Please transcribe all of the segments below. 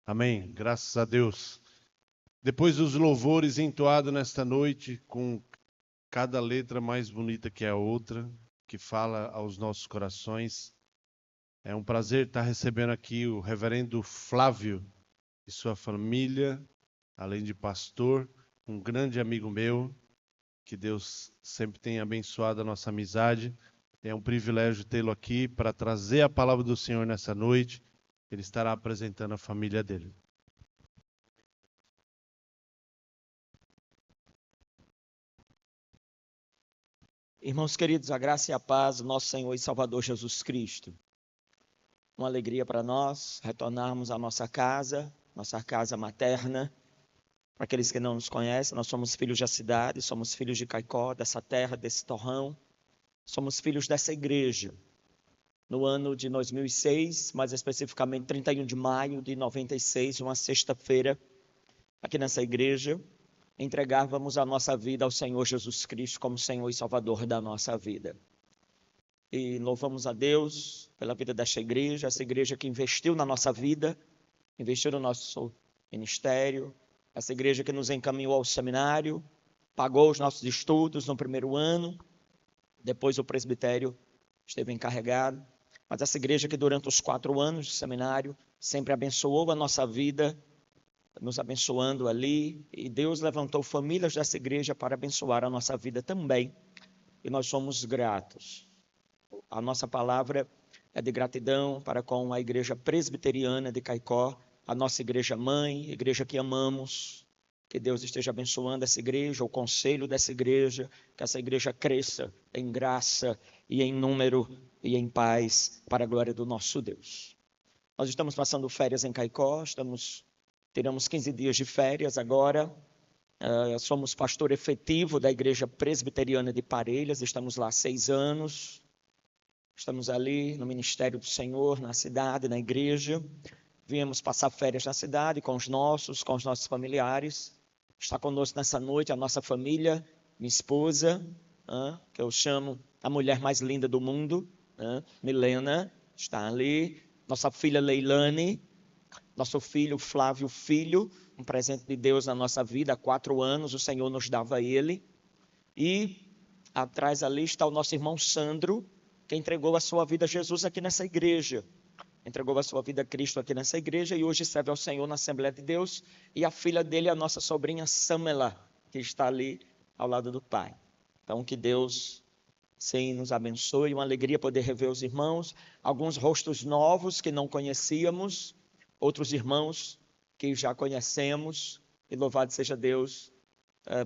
Amém. Graças a Deus. Depois dos louvores entoados nesta noite, com cada letra mais bonita que a outra, que fala aos nossos corações, é um prazer estar recebendo aqui o reverendo Flávio e sua família, além de pastor, um grande amigo meu, que Deus sempre tem abençoado a nossa amizade. É um privilégio tê-lo aqui para trazer a palavra do Senhor nessa noite. Ele estará apresentando a família dele. Irmãos queridos, a graça e a paz do nosso Senhor e Salvador Jesus Cristo. Uma alegria para nós retornarmos à nossa casa materna. Para aqueles que não nos conhecem, nós somos filhos da cidade, somos filhos de Caicó, dessa terra, desse torrão. Somos filhos dessa igreja. No ano de 2006, mais especificamente 31 de maio de 96, uma sexta-feira, aqui nessa igreja, entregávamos a nossa vida ao Senhor Jesus Cristo como Senhor e Salvador da nossa vida. E louvamos a Deus pela vida desta igreja, essa igreja que investiu na nossa vida, investiu no nosso ministério, essa igreja que nos encaminhou ao seminário, pagou os nossos estudos no primeiro ano, depois o presbitério esteve encarregado, mas essa igreja que durante os 4 anos de seminário sempre abençoou a nossa vida, nos abençoando ali, e Deus levantou famílias dessa igreja para abençoar a nossa vida também, e nós somos gratos. A nossa palavra é de gratidão para com a igreja presbiteriana de Caicó, a nossa igreja mãe, igreja que amamos. Que Deus esteja abençoando essa igreja, o conselho dessa igreja, que essa igreja cresça em graça e em número e em paz para a glória do nosso Deus. Nós estamos passando férias em Caicó, tiramos 15 dias de férias agora. Somos pastor efetivo da igreja presbiteriana de Parelhas, estamos lá há 6 anos. Estamos ali no ministério do Senhor, na cidade, na igreja. Viemos passar férias na cidade com os nossos familiares. Está conosco nessa noite a nossa família, minha esposa, que eu chamo a mulher mais linda do mundo, Milena, está ali. Nossa filha Leilane, nosso filho Flávio Filho, um presente de Deus na nossa vida. Há 4 anos o Senhor nos dava ele. E atrás ali está o nosso irmão Sandro, que entregou a sua vida a Jesus aqui nessa igreja. Entregou a sua vida a Cristo aqui nessa igreja e hoje serve ao Senhor na Assembleia de Deus. E a filha dele é a nossa sobrinha Samela, que está ali ao lado do pai. Então que Deus, sim, nos abençoe. Uma alegria poder rever os irmãos. Alguns rostos novos que não conhecíamos. Outros irmãos que já conhecemos. E louvado seja Deus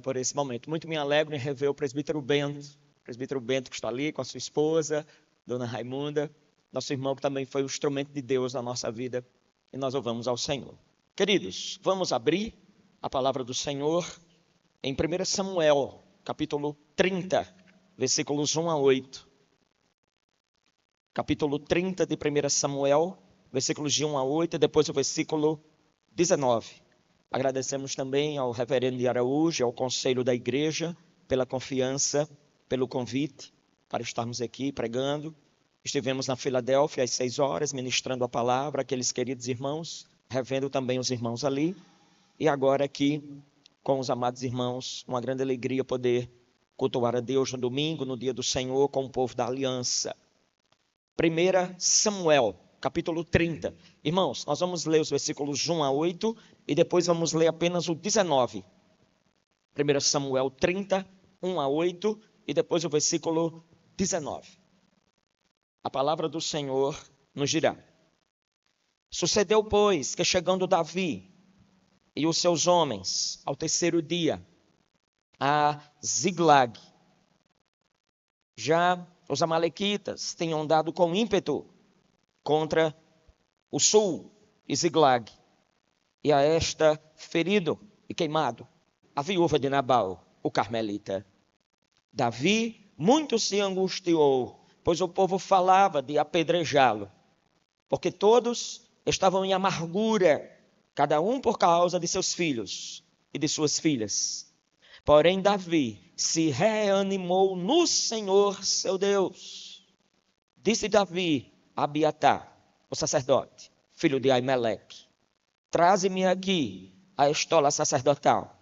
por esse momento. Muito me alegro em rever o presbítero Bento. Presbítero Bento que está ali com a sua esposa, Dona Raimunda, nosso irmão que também foi o instrumento de Deus na nossa vida, e nós louvamos ao Senhor. Queridos, vamos abrir a palavra do Senhor em 1 Samuel, capítulo 30, versículos 1 a 8. Capítulo 30 de 1 Samuel, versículos de 1 a 8, e depois o versículo 19. Agradecemos também ao reverendo de Araújo e ao conselho da igreja pela confiança, pelo convite para estarmos aqui pregando. Estivemos na Filadélfia às 6 horas, ministrando a palavra àqueles queridos irmãos, revendo também os irmãos ali. E agora aqui, com os amados irmãos, uma grande alegria poder cultuar a Deus no domingo, no dia do Senhor, com o povo da aliança. 1 Samuel, capítulo 30. Irmãos, nós vamos ler os versículos 1 a 8 e depois vamos ler apenas o 19. 1 Samuel 30, 1 a 8 e depois o versículo 19. A palavra do Senhor nos dirá: Sucedeu, pois, que chegando Davi e os seus homens ao 3º dia a Ziglag, já os amalequitas tinham dado com ímpeto contra o sul e Ziglag, e a esta ferido e queimado a viúva de Nabal, o carmelita. Davi muito se angustiou, pois o povo falava de apedrejá-lo, porque todos estavam em amargura, cada um por causa de seus filhos e de suas filhas. Porém, Davi se reanimou no Senhor, seu Deus. Disse Davi a Abiatar, o sacerdote, filho de Aimeleque: traze-me aqui a estola sacerdotal.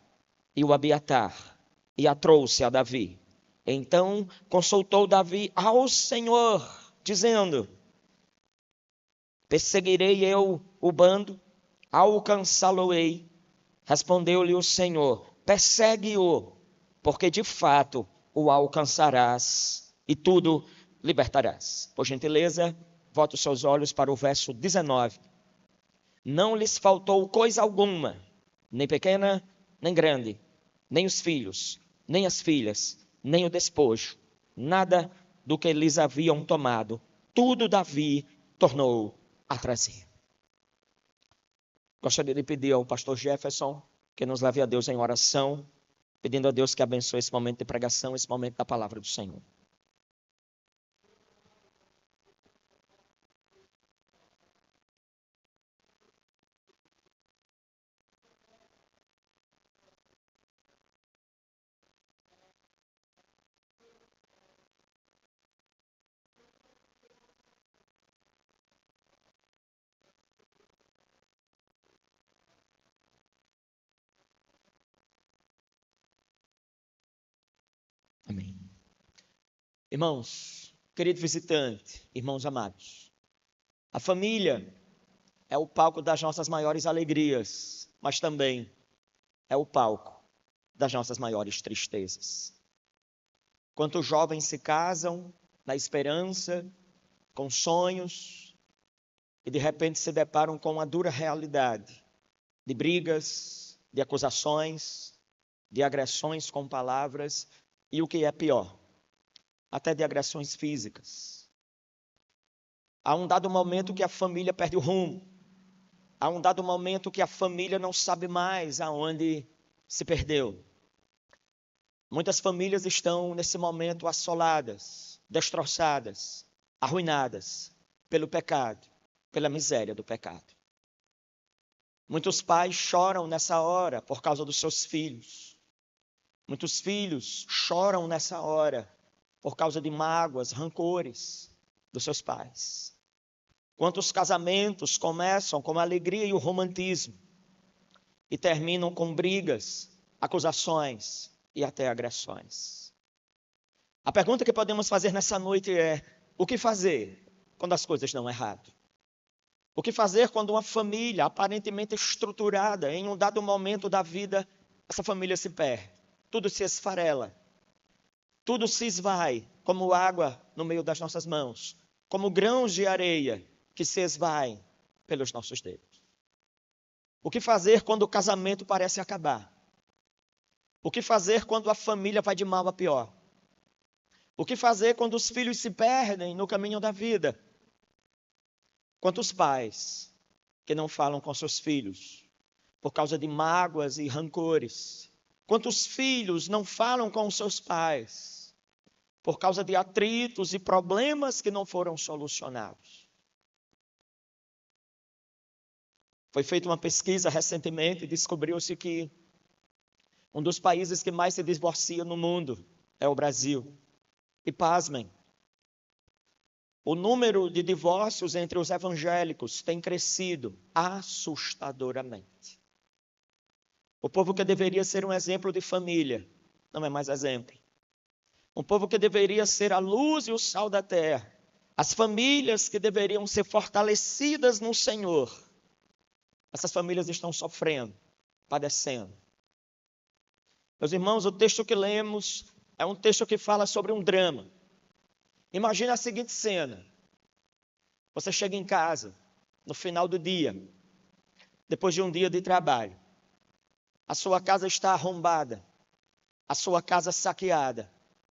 E o Abiatar, e a trouxe a Davi. Então consultou Davi ao Senhor, dizendo: perseguirei eu o bando, alcançá-lo-ei. Respondeu-lhe o Senhor: persegue-o, porque de fato o alcançarás e tudo libertarás. Por gentileza, volte os seus olhos para o verso 19. Não lhes faltou coisa alguma, nem pequena, nem grande, nem os filhos, nem as filhas, nem o despojo, nada do que lhes haviam tomado, tudo Davi tornou a trazer. Gostaria de pedir ao pastor Jefferson que nos leve a Deus em oração, pedindo a Deus que abençoe esse momento de pregação, esse momento da palavra do Senhor. Amém. Irmãos, querido visitante, irmãos amados, a família é o palco das nossas maiores alegrias, mas também é o palco das nossas maiores tristezas. Quantos jovens se casam na esperança, com sonhos, e de repente se deparam com uma dura realidade de brigas, de acusações, de agressões com palavras, e o que é pior, até de agressões físicas. Há um dado momento que a família perde o rumo. Há um dado momento que a família não sabe mais aonde se perdeu. Muitas famílias estão nesse momento assoladas, destroçadas, arruinadas pelo pecado, pela miséria do pecado. Muitos pais choram nessa hora por causa dos seus filhos. Muitos filhos choram nessa hora por causa de mágoas, rancores dos seus pais. Quantos casamentos começam com a alegria e o romantismo e terminam com brigas, acusações e até agressões. A pergunta que podemos fazer nessa noite é: o que fazer quando as coisas dão errado? O que fazer quando uma família aparentemente estruturada, em um dado momento da vida, essa família se perde? Tudo se esfarela, tudo se esvai como água no meio das nossas mãos, como grãos de areia que se esvaem pelos nossos dedos. O que fazer quando o casamento parece acabar? O que fazer quando a família vai de mal a pior? O que fazer quando os filhos se perdem no caminho da vida? Quantos pais que não falam com seus filhos por causa de mágoas e rancores? Quantos filhos não falam com seus pais por causa de atritos e problemas que não foram solucionados? Foi feita uma pesquisa recentemente e descobriu-se que um dos países que mais se divorcia no mundo é o Brasil. E pasmem, o número de divórcios entre os evangélicos tem crescido assustadoramente. O povo que deveria ser um exemplo de família, não é mais exemplo. Um povo que deveria ser a luz e o sal da terra. As famílias que deveriam ser fortalecidas no Senhor. Essas famílias estão sofrendo, padecendo. Meus irmãos, o texto que lemos é um texto que fala sobre um drama. Imagina a seguinte cena. Você chega em casa, no final do dia, depois de um dia de trabalho. A sua casa está arrombada, a sua casa saqueada,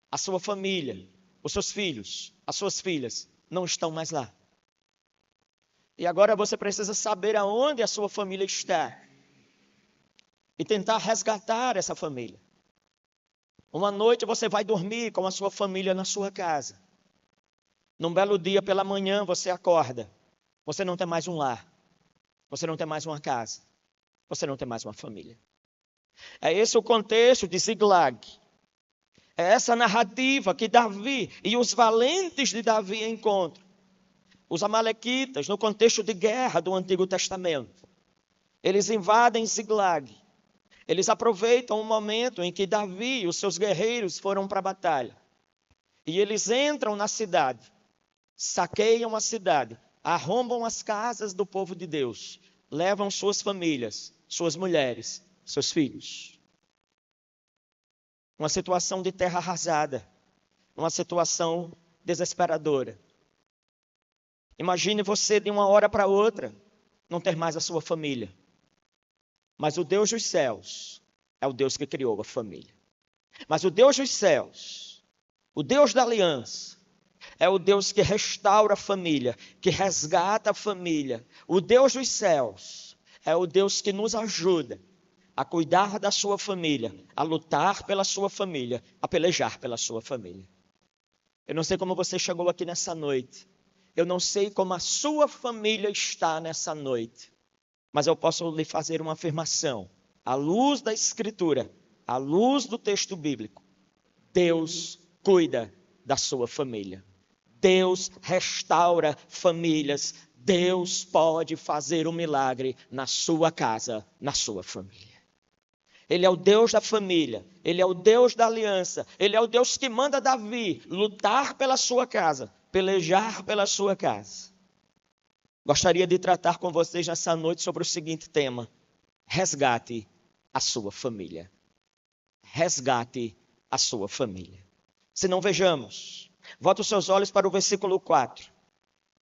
a sua família, os seus filhos, as suas filhas não estão mais lá. E agora você precisa saber aonde a sua família está e tentar resgatar essa família. Uma noite você vai dormir com a sua família na sua casa. Num belo dia pela manhã você acorda, você não tem mais um lar, você não tem mais uma casa, você não tem mais uma família. É esse o contexto de Ziklag. É essa narrativa que Davi e os valentes de Davi encontram. Os amalequitas no contexto de guerra do Antigo Testamento. Eles invadem Ziglag. Eles aproveitam o momento em que Davi e os seus guerreiros foram para a batalha. E eles entram na cidade, saqueiam a cidade, arrombam as casas do povo de Deus, levam suas famílias, suas mulheres, seus filhos. Uma situação de terra arrasada, uma situação desesperadora. Imagine você de uma hora para outra não ter mais a sua família. Mas o Deus dos céus é o Deus que criou a família. Mas o Deus dos céus, o Deus da aliança, é o Deus que restaura a família, que resgata a família. O Deus dos céus é o Deus que nos ajuda a cuidar da sua família, a lutar pela sua família, a pelejar pela sua família. Eu não sei como você chegou aqui nessa noite. Eu não sei como a sua família está nessa noite. Mas eu posso lhe fazer uma afirmação. À luz da Escritura, à luz do texto bíblico, Deus cuida da sua família. Deus restaura famílias. Deus pode fazer um milagre na sua casa, na sua família. Ele é o Deus da família. Ele é o Deus da aliança. Ele é o Deus que manda Davi lutar pela sua casa, pelejar pela sua casa. Gostaria de tratar com vocês nessa noite sobre o seguinte tema: resgate a sua família. Resgate a sua família. Se não, vejamos. Volte os seus olhos para o versículo 4.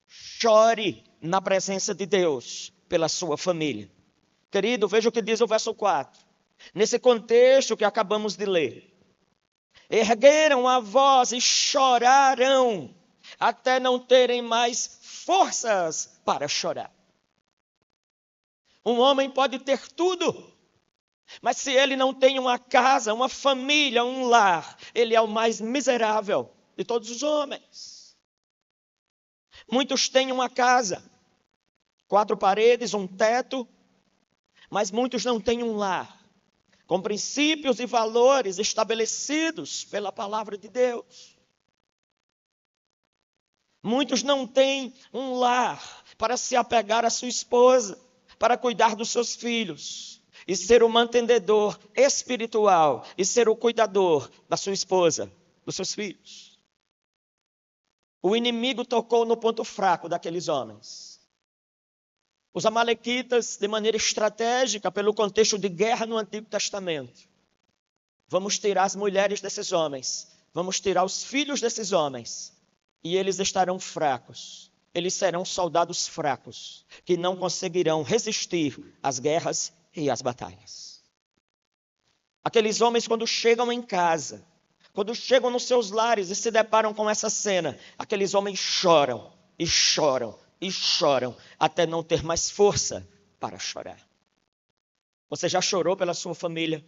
Chore na presença de Deus pela sua família. Querido, veja o que diz o verso 4. Nesse contexto que acabamos de ler. Ergueram a voz e choraram até não terem mais forças para chorar. Um homem pode ter tudo, mas se ele não tem uma casa, uma família, um lar, ele é o mais miserável de todos os homens. Muitos têm uma casa, 4 paredes, um teto, mas muitos não têm um lar, com princípios e valores estabelecidos pela palavra de Deus. Muitos não têm um lar para se apegar à sua esposa, para cuidar dos seus filhos, e ser o mantenedor espiritual, e ser o cuidador da sua esposa, dos seus filhos. O inimigo tocou no ponto fraco daqueles homens. Os amalequitas, de maneira estratégica, pelo contexto de guerra no Antigo Testamento, vamos tirar as mulheres desses homens, vamos tirar os filhos desses homens, e eles estarão fracos. Eles serão soldados fracos, que não conseguirão resistir às guerras e às batalhas. Aqueles homens, quando chegam em casa, quando chegam nos seus lares e se deparam com essa cena, aqueles homens choram e choram e choram, até não ter mais força para chorar. Você já chorou pela sua família?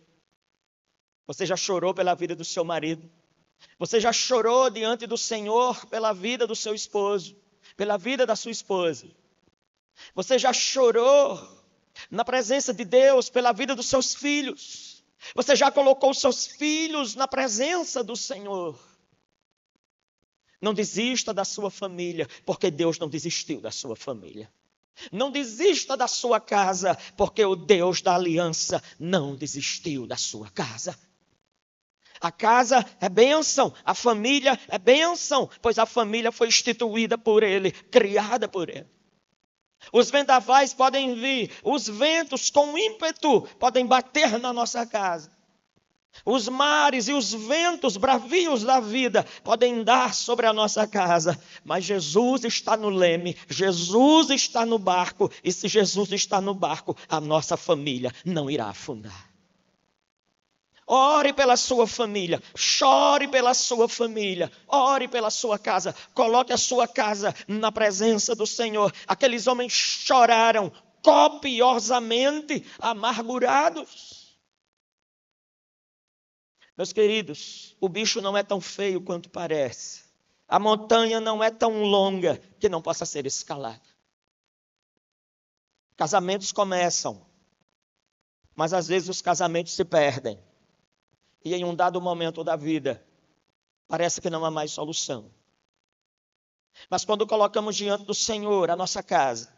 Você já chorou pela vida do seu marido? Você já chorou diante do Senhor pela vida do seu esposo, pela vida da sua esposa? Você já chorou na presença de Deus pela vida dos seus filhos? Você já colocou os seus filhos na presença do Senhor? Não desista da sua família, porque Deus não desistiu da sua família. Não desista da sua casa, porque o Deus da aliança não desistiu da sua casa. A casa é bênção, a família é bênção, pois a família foi instituída por Ele, criada por Ele. Os vendavais podem vir, os ventos com ímpeto podem bater na nossa casa. Os mares e os ventos bravios da vida podem dar sobre a nossa casa, mas Jesus está no leme, Jesus está no barco, e se Jesus está no barco, a nossa família não irá afundar. Ore pela sua família, chore pela sua família, ore pela sua casa, coloque a sua casa na presença do Senhor. Aqueles homens choraram copiosamente, amargurados. Meus queridos, o bicho não é tão feio quanto parece. A montanha não é tão longa que não possa ser escalada. Casamentos começam, mas às vezes os casamentos se perdem. E em um dado momento da vida, parece que não há mais solução. Mas quando colocamos diante do Senhor a nossa casa,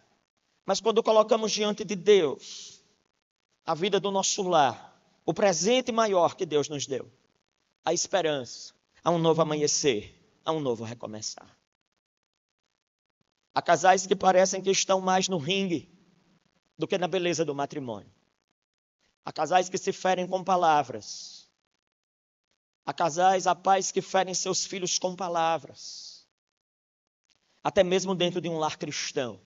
mas quando colocamos diante de Deus a vida do nosso lar, o presente maior que Deus nos deu, a esperança, a um novo amanhecer, a um novo recomeçar. Há casais que parecem que estão mais no ringue do que na beleza do matrimônio. Há casais que se ferem com palavras. Há casais, há pais que ferem seus filhos com palavras. Até mesmo dentro de um lar cristão.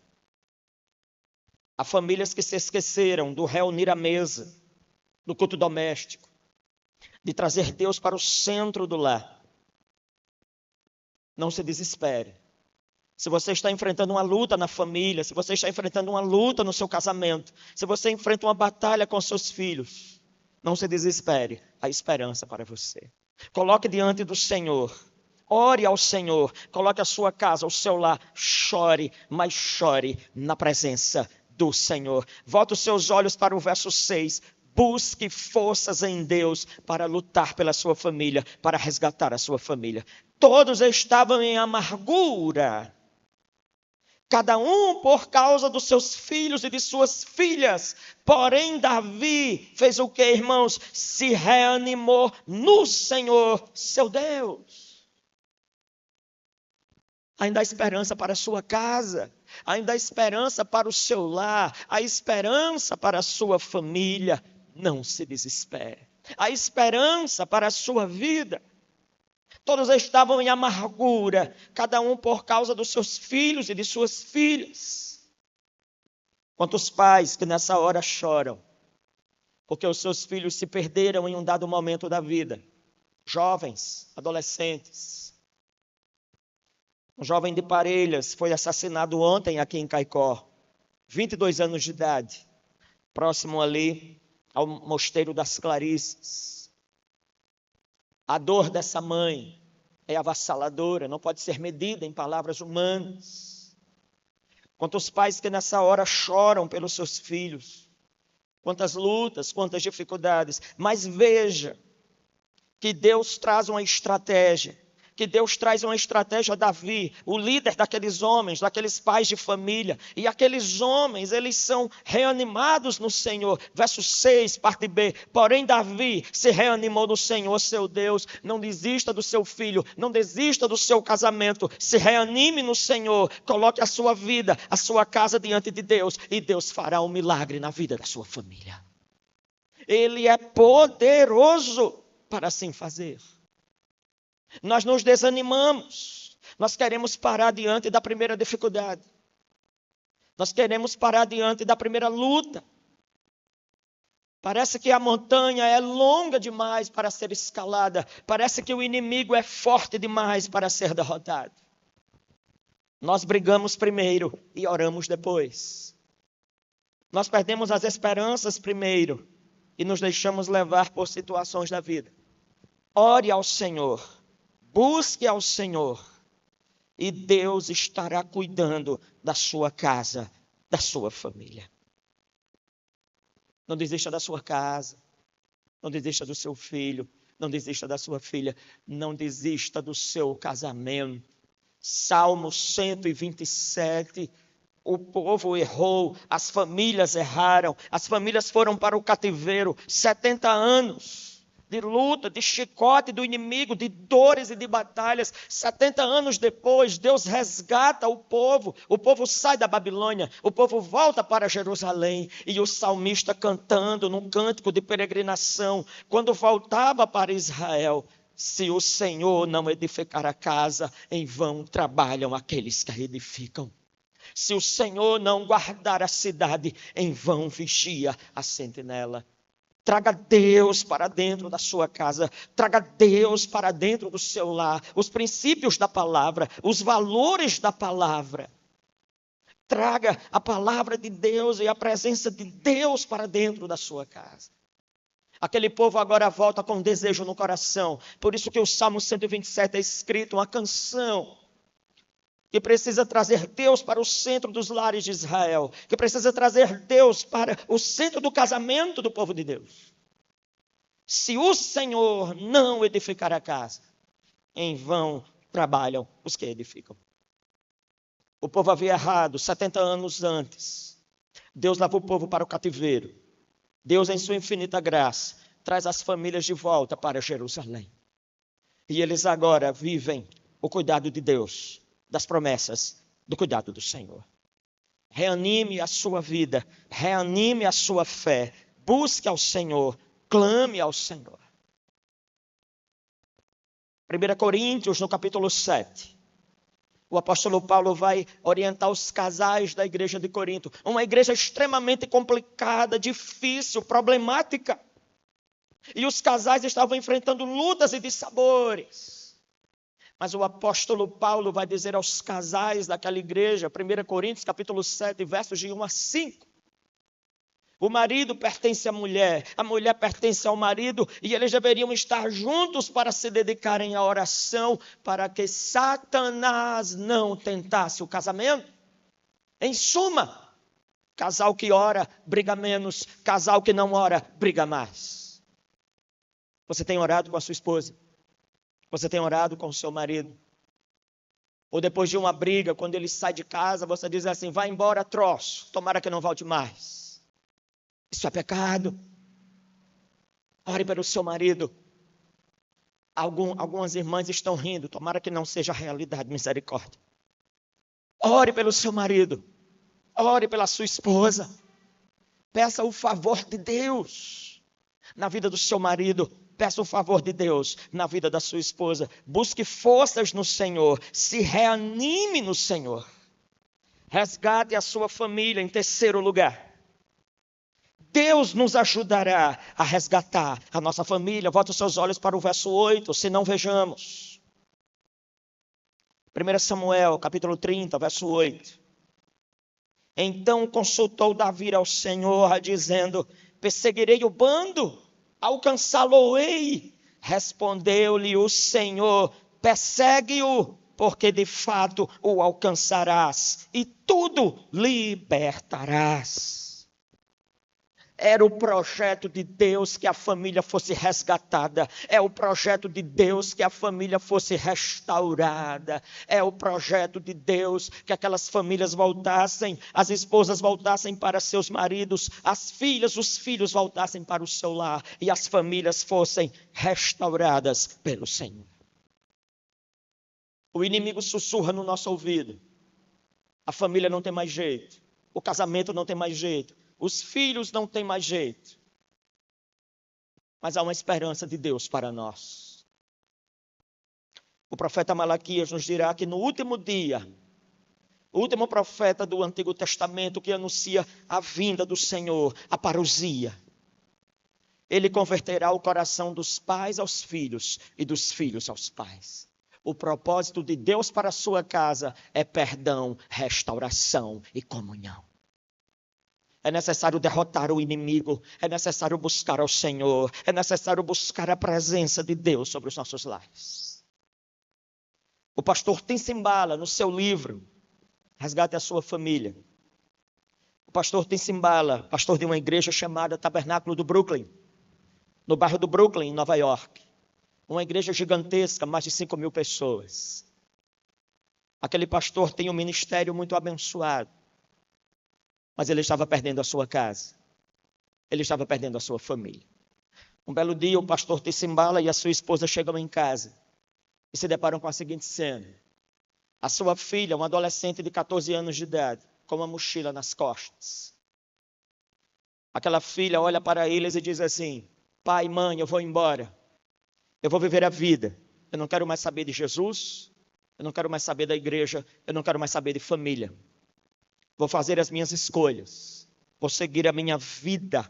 Há famílias que se esqueceram do reunir à mesa, do culto doméstico, de trazer Deus para o centro do lar. Não se desespere. Se você está enfrentando uma luta na família, se você está enfrentando uma luta no seu casamento, se você enfrenta uma batalha com seus filhos, não se desespere. Há esperança para você. Coloque diante do Senhor. Ore ao Senhor. Coloque a sua casa, o seu lar. Chore, mas chore na presença do Senhor. Volte os seus olhos para o verso 6. Busque forças em Deus para lutar pela sua família, para resgatar a sua família. Todos estavam em amargura. Cada um por causa dos seus filhos e de suas filhas. Porém, Davi fez o que, irmãos? Se reanimou no Senhor, seu Deus. Ainda há esperança para a sua casa. Ainda há esperança para o seu lar. Há esperança para a sua família. Não se desespere. Há esperança para a sua vida. Todos estavam em amargura, cada um por causa dos seus filhos e de suas filhas. Quantos pais que nessa hora choram, porque os seus filhos se perderam em um dado momento da vida. Jovens, adolescentes. Um jovem de Parelhas foi assassinado ontem aqui em Caicó, 22 anos de idade, próximo ali ao Mosteiro das Clarisses. A dor dessa mãe é avassaladora, não pode ser medida em palavras humanas. Quantos pais que nessa hora choram pelos seus filhos, quantas lutas, quantas dificuldades, mas veja que Deus traz uma estratégia. Que Deus traz uma estratégia a Davi, o líder daqueles homens, daqueles pais de família. E aqueles homens, eles são reanimados no Senhor. Verso 6, parte B. Porém, Davi se reanimou no Senhor, seu Deus. Não desista do seu filho, não desista do seu casamento. Se reanime no Senhor. Coloque a sua vida, a sua casa diante de Deus. E Deus fará um milagre na vida da sua família. Ele é poderoso para assim fazer. Nós nos desanimamos, nós queremos parar diante da primeira dificuldade, nós queremos parar diante da primeira luta. Parece que a montanha é longa demais para ser escalada, parece que o inimigo é forte demais para ser derrotado. Nós brigamos primeiro e oramos depois. Nós perdemos as esperanças primeiro e nos deixamos levar por situações da vida. Ore ao Senhor. Busque ao Senhor e Deus estará cuidando da sua casa, da sua família. Não desista da sua casa, não desista do seu filho, não desista da sua filha, não desista do seu casamento. Salmo 127, o povo errou, as famílias erraram, as famílias foram para o cativeiro, 70 anos. De luta, de chicote do inimigo, de dores e de batalhas. 70 anos depois, Deus resgata o povo sai da Babilônia, o povo volta para Jerusalém, e o salmista cantando num cântico de peregrinação, quando voltava para Israel: se o Senhor não edificar a casa, em vão trabalham aqueles que a edificam. Se o Senhor não guardar a cidade, em vão vigia a sentinela. Traga Deus para dentro da sua casa, traga Deus para dentro do seu lar, os princípios da palavra, os valores da palavra. Traga a palavra de Deus e a presença de Deus para dentro da sua casa. Aquele povo agora volta com desejo no coração, por isso que o Salmo 127 é escrito, uma canção que precisa trazer Deus para o centro dos lares de Israel, que precisa trazer Deus para o centro do casamento do povo de Deus. Se o Senhor não edificar a casa, em vão trabalham os que edificam. O povo havia errado 70 anos antes. Deus levou o povo para o cativeiro. Deus, em sua infinita graça, traz as famílias de volta para Jerusalém. E eles agora vivem o cuidado de Deus, das promessas, do cuidado do Senhor. Reanime a sua vida, reanime a sua fé, busque ao Senhor, clame ao Senhor. 1 Coríntios, no capítulo 7, o apóstolo Paulo vai orientar os casais da igreja de Corinto. Uma igreja extremamente complicada, difícil, problemática. E os casais estavam enfrentando lutas e dissabores. Mas o apóstolo Paulo vai dizer aos casais daquela igreja, 1 Coríntios, capítulo 7, versos de 1 a 5. O marido pertence à mulher, a mulher pertence ao marido, e eles deveriam estar juntos para se dedicarem à oração, para que Satanás não tentasse o casamento. Em suma, casal que ora, briga menos, casal que não ora, briga mais. Você tem orado com a sua esposa? Você tem orado com o seu marido? Ou depois de uma briga, quando ele sai de casa, você diz assim, vai embora, troço, tomara que não volte mais. Isso é pecado. Ore pelo seu marido. Algumas irmãs estão rindo. Tomara que não seja realidade, misericórdia. Ore pelo seu marido. Ore pela sua esposa. Peça o favor de Deus na vida do seu marido. Peça o favor de Deus na vida da sua esposa. Busque forças no Senhor. Se reanime no Senhor. Resgate a sua família em terceiro lugar. Deus nos ajudará a resgatar a nossa família. Volte os seus olhos para o verso 8, se não vejamos. 1 Samuel, capítulo 30, verso 8. Então consultou Davi ao Senhor, dizendo, perseguirei o bando, alcançá-lo-ei. Respondeu-lhe o Senhor, persegue-o, porque de fato o alcançarás, e tudo libertarás. Era o projeto de Deus que a família fosse resgatada. É o projeto de Deus que a família fosse restaurada. É o projeto de Deus que aquelas famílias voltassem, as esposas voltassem para seus maridos, as filhas, os filhos voltassem para o seu lar e as famílias fossem restauradas pelo Senhor. O inimigo sussurra no nosso ouvido. A família não tem mais jeito. O casamento não tem mais jeito. Os filhos não têm mais jeito. Mas há uma esperança de Deus para nós. O profeta Malaquias nos dirá que no último dia, o último profeta do Antigo Testamento que anuncia a vinda do Senhor, a parousia, ele converterá o coração dos pais aos filhos e dos filhos aos pais. O propósito de Deus para a sua casa é perdão, restauração e comunhão. É necessário derrotar o inimigo, é necessário buscar ao Senhor, é necessário buscar a presença de Deus sobre os nossos lares. O pastor Tim Cymbala, no seu livro, Resgate a Sua Família. O pastor Tim Cymbala, pastor de uma igreja chamada Tabernáculo do Brooklyn, no bairro do Brooklyn, em Nova York. Uma igreja gigantesca, mais de 5.000 pessoas. Aquele pastor tem um ministério muito abençoado. Mas ele estava perdendo a sua casa. Ele estava perdendo a sua família. Um belo dia, o pastor Tim Cymbala e a sua esposa chegam em casa e se deparam com a seguinte cena. A sua filha, uma adolescente de 14 anos de idade, com uma mochila nas costas. Aquela filha olha para eles e diz assim, pai, mãe, eu vou embora. Eu vou viver a vida. Eu não quero mais saber de Jesus. Eu não quero mais saber da igreja. Eu não quero mais saber de família. Vou fazer as minhas escolhas. Vou seguir a minha vida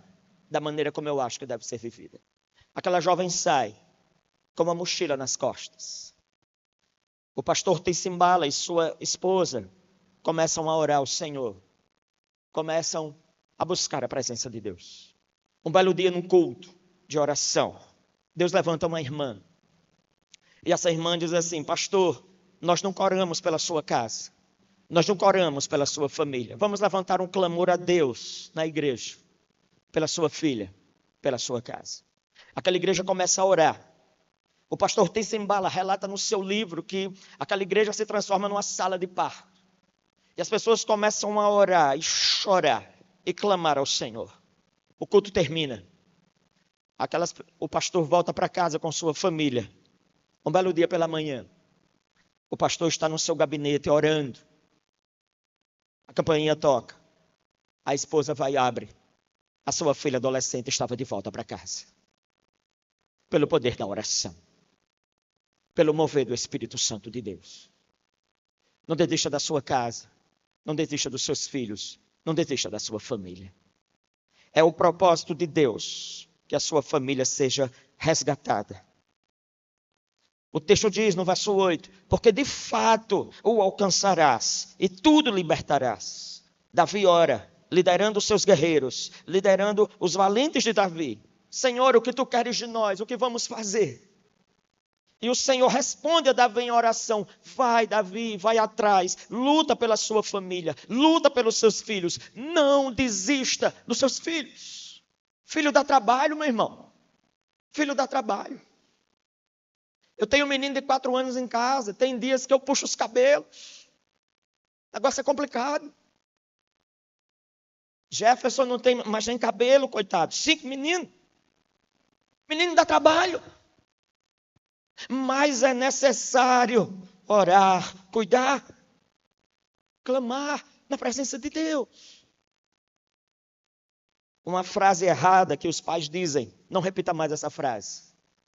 da maneira como eu acho que deve ser vivida. Aquela jovem sai com uma mochila nas costas. O pastor Tim Cymbala e sua esposa começam a orar ao Senhor. Começam a buscar a presença de Deus. Um belo dia num culto de oração, Deus levanta uma irmã. E essa irmã diz assim, pastor, nós nunca oramos pela sua casa. Nós nunca oramos pela sua família. Vamos levantar um clamor a Deus na igreja. Pela sua filha, pela sua casa. Aquela igreja começa a orar. O pastor Tim Cymbala relata no seu livro que aquela igreja se transforma numa sala de parto. E as pessoas começam a orar e chorar e clamar ao Senhor. O culto termina. O pastor volta para casa com sua família. Um belo dia pela manhã. O pastor está no seu gabinete orando. A campainha toca. A esposa vai e abre. A sua filha adolescente estava de volta para casa. Pelo poder da oração. Pelo mover do Espírito Santo de Deus. Não desista da sua casa. Não desista dos seus filhos. Não desista da sua família. É o propósito de Deus que a sua família seja resgatada. O texto diz no verso 8, porque de fato o alcançarás e tudo libertarás. Davi ora, liderando os seus guerreiros, liderando os valentes de Davi. Senhor, o que tu queres de nós? O que vamos fazer? E o Senhor responde a Davi em oração. Vai, Davi, vai atrás, luta pela sua família, luta pelos seus filhos. Não desista dos seus filhos. Filho dá trabalho, meu irmão. Filho dá trabalho. Eu tenho um menino de 4 anos em casa. Tem dias que eu puxo os cabelos. O negócio é complicado. Jefferson não tem mais nem cabelo, coitado. 5 meninos. Menino dá trabalho. Mas é necessário orar, cuidar, clamar na presença de Deus. Uma frase errada que os pais dizem. Não repita mais essa frase.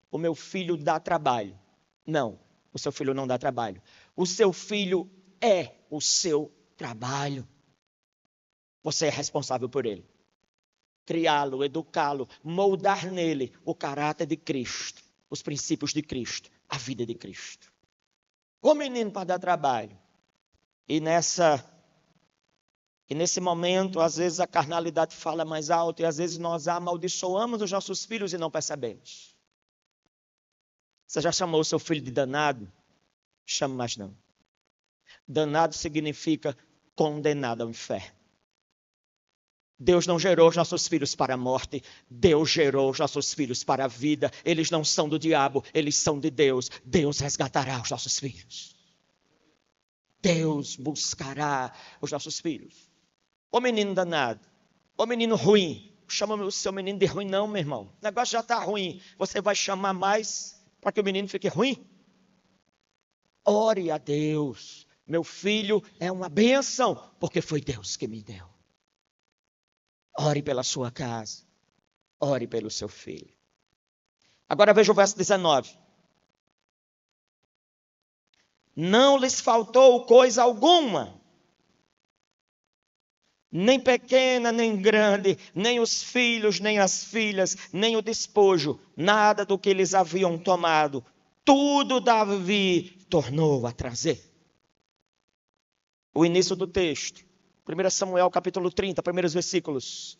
O meu filho dá trabalho. Não, o seu filho não dá trabalho. O seu filho é o seu trabalho. Você é responsável por ele. Criá-lo, educá-lo, moldar nele o caráter de Cristo, os princípios de Cristo, a vida de Cristo. O menino para dar trabalho. E nesse momento, às vezes a carnalidade fala mais alto e às vezes nós amaldiçoamos os nossos filhos e não percebemos. Você já chamou o seu filho de danado? Chame mais não. Danado significa condenado ao inferno. Deus não gerou os nossos filhos para a morte. Deus gerou os nossos filhos para a vida. Eles não são do diabo, eles são de Deus. Deus resgatará os nossos filhos. Deus buscará os nossos filhos. Ô menino danado, ô menino ruim. Chama o seu menino de ruim não, meu irmão. O negócio já está ruim. Você vai chamar mais para que o menino fique ruim? Ore a Deus. Meu filho é uma bênção, porque foi Deus que me deu. Ore pela sua casa. Ore pelo seu filho. Agora veja o verso 19. Não lhes faltou coisa alguma. Nem pequena, nem grande, nem os filhos, nem as filhas, nem o despojo, nada do que eles haviam tomado. Tudo Davi tornou a trazer. O início do texto. 1 Samuel capítulo 30, primeiros versículos.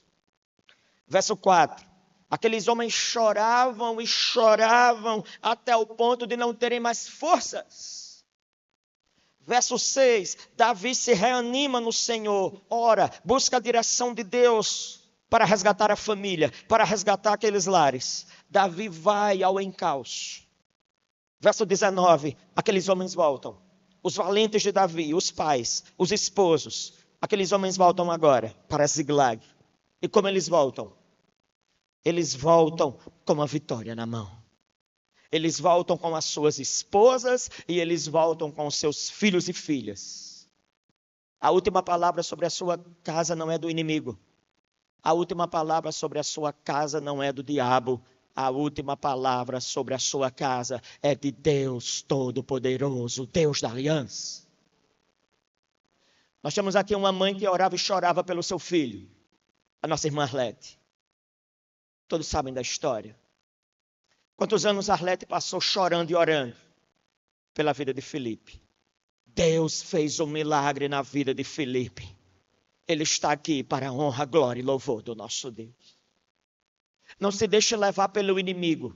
Verso 4. Aqueles homens choravam e choravam até o ponto de não terem mais forças. Verso 6, Davi se reanima no Senhor, ora, busca a direção de Deus para resgatar a família, para resgatar aqueles lares. Davi vai ao encalço. Verso 19, aqueles homens voltam. Os valentes de Davi, os pais, os esposos, aqueles homens voltam agora para Ziglag. E como eles voltam? Eles voltam com uma vitória na mão. Eles voltam com as suas esposas e eles voltam com os seus filhos e filhas. A última palavra sobre a sua casa não é do inimigo. A última palavra sobre a sua casa não é do diabo. A última palavra sobre a sua casa é de Deus Todo-Poderoso, Deus da aliança. Nós temos aqui uma mãe que orava e chorava pelo seu filho, a nossa irmã Arlete. Todos sabem da história. Quantos anos Arlete passou chorando e orando pela vida de Felipe? Deus fez um milagre na vida de Felipe. Ele está aqui para a honra, glória e louvor do nosso Deus. Não se deixe levar pelo inimigo,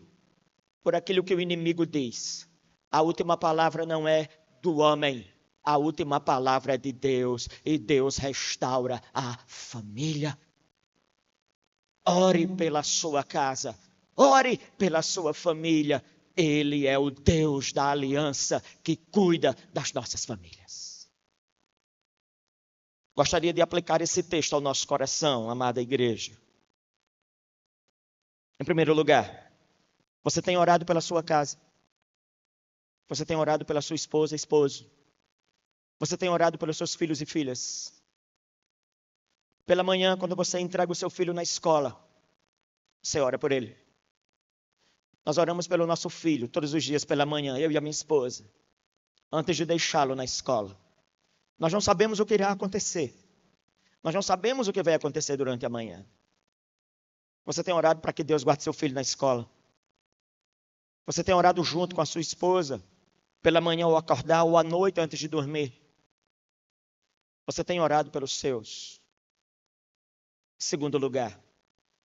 por aquilo que o inimigo diz. A última palavra não é do homem, a última palavra é de Deus. E Deus restaura a família. Ore pela sua casa. Ore pela sua família. Ele é o Deus da aliança que cuida das nossas famílias. Gostaria de aplicar esse texto ao nosso coração, amada igreja. Em primeiro lugar, você tem orado pela sua casa. Você tem orado pela sua esposa e esposo. Você tem orado pelos seus filhos e filhas. Pela manhã, quando você entrega o seu filho na escola, você ora por ele. Nós oramos pelo nosso filho todos os dias pela manhã, eu e a minha esposa, antes de deixá-lo na escola. Nós não sabemos o que irá acontecer. Nós não sabemos o que vai acontecer durante a manhã. Você tem orado para que Deus guarde seu filho na escola. Você tem orado junto com a sua esposa, pela manhã ao acordar ou à noite antes de dormir. Você tem orado pelos seus. Em segundo lugar,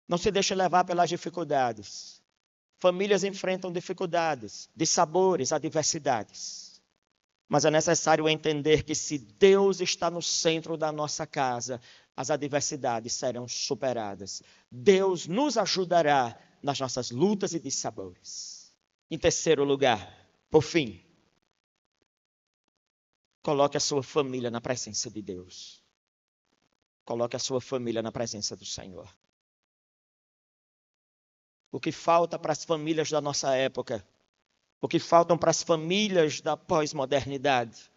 não se deixe levar pelas dificuldades. Famílias enfrentam dificuldades, dissabores, adversidades. Mas é necessário entender que se Deus está no centro da nossa casa, as adversidades serão superadas. Deus nos ajudará nas nossas lutas e dissabores. Em terceiro lugar, por fim, coloque a sua família na presença de Deus. Coloque a sua família na presença do Senhor. O que falta para as famílias da nossa época, o que faltam para as famílias da pós-modernidade,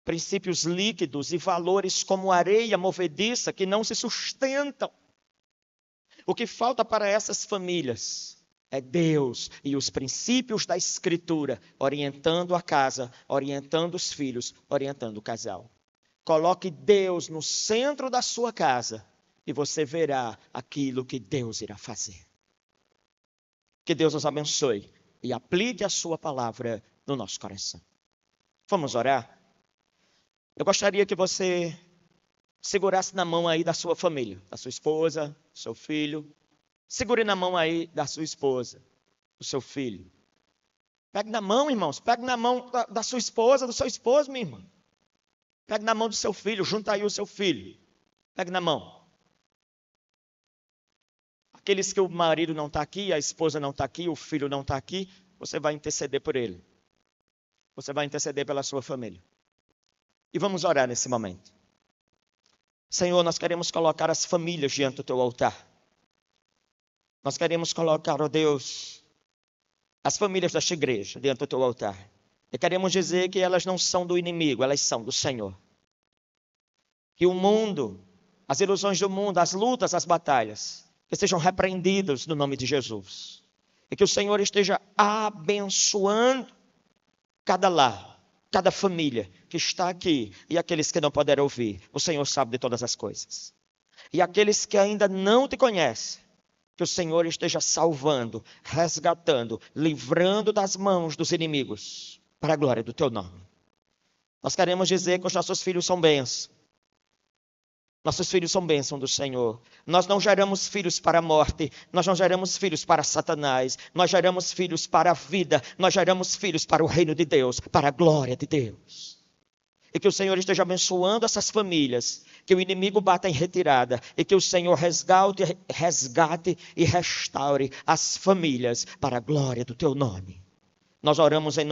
princípios líquidos e valores como areia movediça que não se sustentam. O que falta para essas famílias é Deus e os princípios da Escritura, orientando a casa, orientando os filhos, orientando o casal. Coloque Deus no centro da sua casa e você verá aquilo que Deus irá fazer. Que Deus nos abençoe e aplique a sua palavra no nosso coração. Vamos orar? Eu gostaria que você segurasse na mão aí da sua família, da sua esposa, do seu filho. Segure na mão aí da sua esposa, do seu filho. Pegue na mão, irmãos. Pegue na mão da sua esposa, do seu esposo, minha irmã. Pegue na mão do seu filho. Junta aí o seu filho. Pegue na mão. Aqueles que o marido não está aqui, a esposa não está aqui, o filho não está aqui, você vai interceder por ele. Você vai interceder pela sua família. E vamos orar nesse momento. Senhor, nós queremos colocar as famílias diante do teu altar. Nós queremos colocar, ó Deus, as famílias desta igreja diante do teu altar. E queremos dizer que elas não são do inimigo, elas são do Senhor. Que o mundo, as ilusões do mundo, as lutas, as batalhas, que sejam repreendidos no nome de Jesus. E que o Senhor esteja abençoando cada lar, cada família que está aqui e aqueles que não puderam ouvir. O Senhor sabe de todas as coisas. E aqueles que ainda não te conhecem, que o Senhor esteja salvando, resgatando, livrando das mãos dos inimigos, para a glória do teu nome. Nós queremos dizer que os nossos filhos são bênçãos. Nossos filhos são bênção do Senhor. Nós não geramos filhos para a morte. Nós não geramos filhos para Satanás. Nós geramos filhos para a vida. Nós geramos filhos para o reino de Deus, para a glória de Deus. E que o Senhor esteja abençoando essas famílias. Que o inimigo bata em retirada. E que o Senhor resgate e restaure as famílias para a glória do teu nome. Nós oramos em nome